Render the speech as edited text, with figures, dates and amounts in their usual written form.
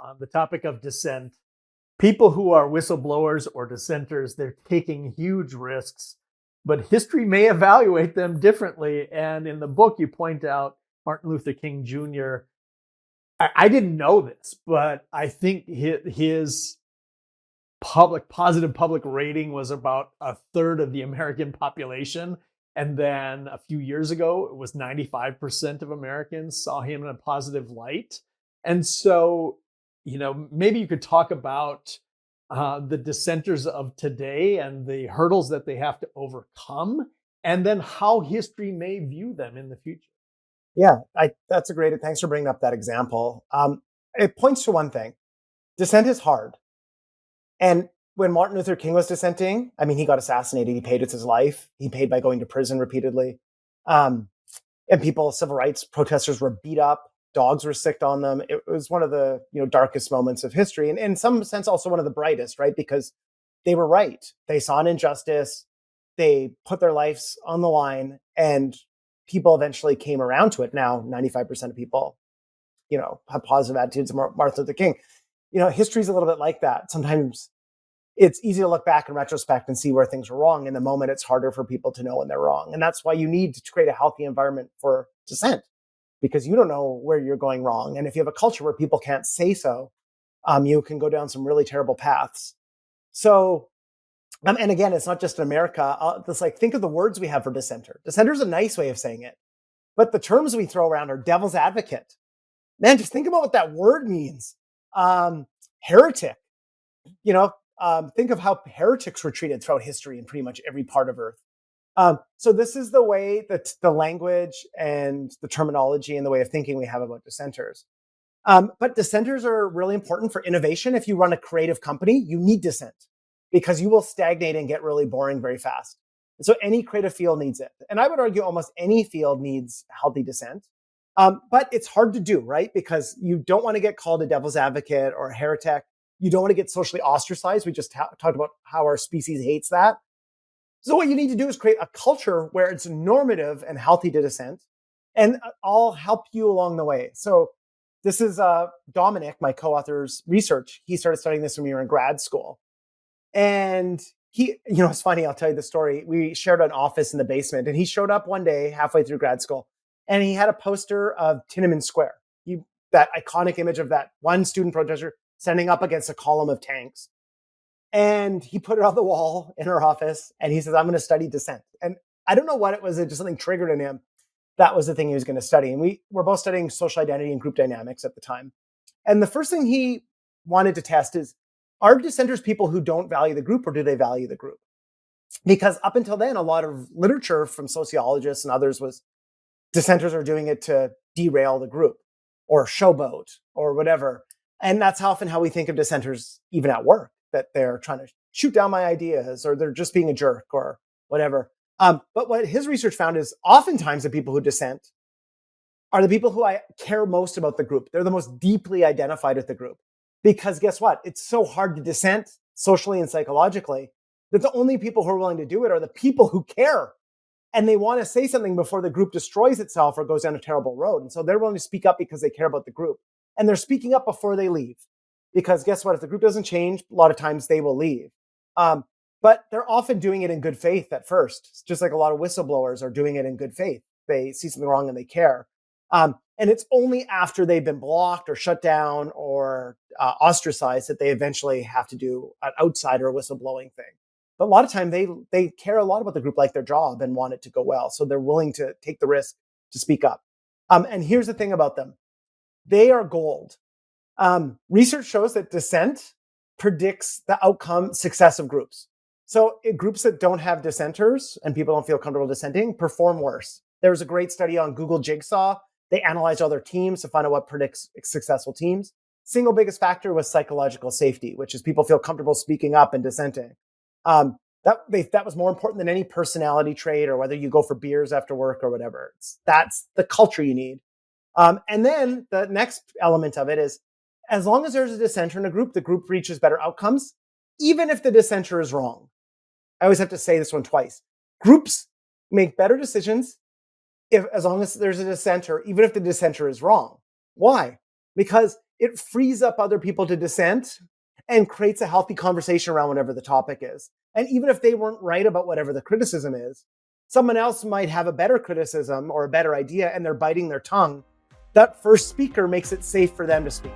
on the topic of dissent. People who are whistleblowers or dissenters, they're taking huge risks, but history may evaluate them differently. And in the book, you point out Martin Luther King Jr. I didn't know this, but I think his positive public rating was about a third of the American population. And then a few years ago, it was 95% of Americans saw him in a positive light. And so, maybe you could talk about the dissenters of today and the hurdles that they have to overcome, and then how history may view them in the future. Yeah, that's a great, thanks for bringing up that example. It points to one thing. Dissent is hard. And when Martin Luther King was dissenting, he got assassinated. He paid with his life. He paid by going to prison repeatedly. And civil rights protesters were beat up. Dogs were sicked on them. It was one of the darkest moments of history. And in some sense, also one of the brightest, right? Because they were right. They saw an injustice. They put their lives on the line, and people eventually came around to it. Now, 95% of people, have positive attitudes of Martin Luther King. History's a little bit like that. Sometimes it's easy to look back in retrospect and see where things were wrong. In the moment, it's harder for people to know when they're wrong. And that's why you need to create a healthy environment for dissent, because you don't know where you're going wrong. And if you have a culture where people can't say so, you can go down some really terrible paths. So, and again, it's not just in America. Think of the words we have for dissenter. Dissenter is a nice way of saying it. But the terms we throw around are devil's advocate. Man, just think about what that word means. Heretic. Think of how heretics were treated throughout history in pretty much every part of Earth. So this is the way that the language and the terminology and the way of thinking we have about dissenters. But dissenters are really important for innovation. If you run a creative company, you need dissent, because you will stagnate and get really boring very fast. And so any creative field needs it. And I would argue almost any field needs healthy dissent. But it's hard to do, right? Because you don't want to get called a devil's advocate or a heretic. You don't want to get socially ostracized. We just talked about how our species hates that. So what you need to do is create a culture where it's normative and healthy to dissent, and I'll help you along the way. So this is Dominic, my co-author's research. He started studying this when we were in grad school. And it's funny, I'll tell you the story. We shared an office in the basement, and he showed up one day halfway through grad school, and he had a poster of Tiananmen Square, that iconic image of that one student protester standing up against a column of tanks. And he put it on the wall in our office, and he says, I'm going to study dissent. And I don't know what it was. It just something triggered in him. That was the thing he was going to study. And we were both studying social identity and group dynamics at the time. And the first thing he wanted to test is, are dissenters people who don't value the group, or do they value the group? Because up until then, a lot of literature from sociologists and others was dissenters are doing it to derail the group or showboat or whatever. And that's often how we think of dissenters, even at work, that they're trying to shoot down my ideas, or they're just being a jerk or whatever. But what his research found is oftentimes the people who dissent are the people who I care most about the group. They're the most deeply identified with the group. Because guess what? It's so hard to dissent socially and psychologically that the only people who are willing to do it are the people who care. And they want to say something before the group destroys itself or goes down a terrible road. And so they're willing to speak up because they care about the group. And they're speaking up before they leave. Because guess what? If the group doesn't change, a lot of times they will leave. But they're often doing it in good faith at first. It's just like a lot of whistleblowers are doing it in good faith. They see something wrong and they care. And it's only after they've been blocked or shut down or ostracized that they eventually have to do an outsider whistleblowing thing. But a lot of time they care a lot about the group, like their job, and want it to go well. So they're willing to take the risk to speak up. And here's the thing about them. They are gold. Research shows that dissent predicts the outcome success of groups. So groups that don't have dissenters and people don't feel comfortable dissenting perform worse. There was a great study on Google Jigsaw. They analyzed all their teams to find out what predicts successful teams. Single biggest factor was psychological safety, which is people feel comfortable speaking up and dissenting. That was more important than any personality trait or whether you go for beers after work or whatever. That's the culture you need. And then the next element of it is, as long as there's a dissenter in a group, the group reaches better outcomes, even if the dissenter is wrong. I always have to say this one twice. Groups make better decisions as long as there's a dissenter, even if the dissenter is wrong. Why? Because it frees up other people to dissent and creates a healthy conversation around whatever the topic is. And even if they weren't right about whatever the criticism is, someone else might have a better criticism or a better idea and they're biting their tongue. That first speaker makes it safe for them to speak.